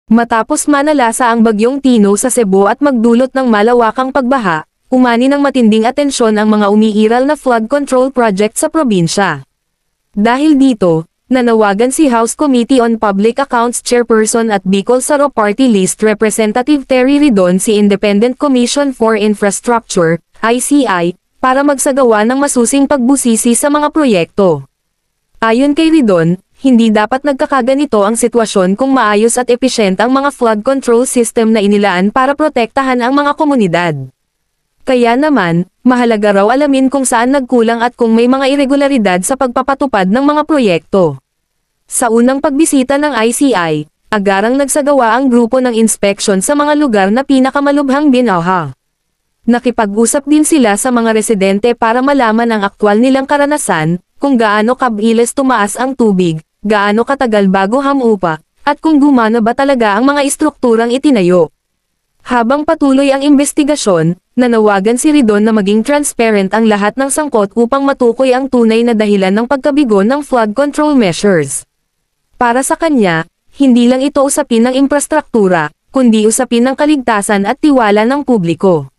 Matapos manalasa ang bagyong Tino sa Cebu at magdulot ng malawakang pagbaha, umani ng matinding atensyon ang mga umiiral na flood control project sa probinsya. Dahil dito, nanawagan si House Committee on Public Accounts Chairperson at Bicol Saro Party List Representative Terry Ridon si Independent Commission for Infrastructure, ICI, para magsagawa ng masusing pagbusisi sa mga proyekto. Ayon kay Ridon, hindi dapat nagkakaganito ang sitwasyon kung maayos at episyente ang mga flood control system na inilaan para protektahan ang mga komunidad. Kaya naman, mahalaga raw alamin kung saan nagkulang at kung may mga irregularidad sa pagpapatupad ng mga proyekto. Sa unang pagbisita ng ICI, agarang nagsagawa ang grupo ng inspection sa mga lugar na pinakamalubhang binaha. Nakipag-usap din sila sa mga residente para malaman ang aktwal nilang karanasan, kung gaano kabilis tumaas ang tubig, gaano katagal bago hamupa, at kung gumana ba talaga ang mga istrukturang itinayo. Habang patuloy ang investigasyon, nanawagan si Ridon na maging transparent ang lahat ng sangkot upang matukoy ang tunay na dahilan ng pagkabigo ng flood control measures. Para sa kanya, hindi lang ito usapin ng infrastruktura, kundi usapin ng kaligtasan at tiwala ng publiko.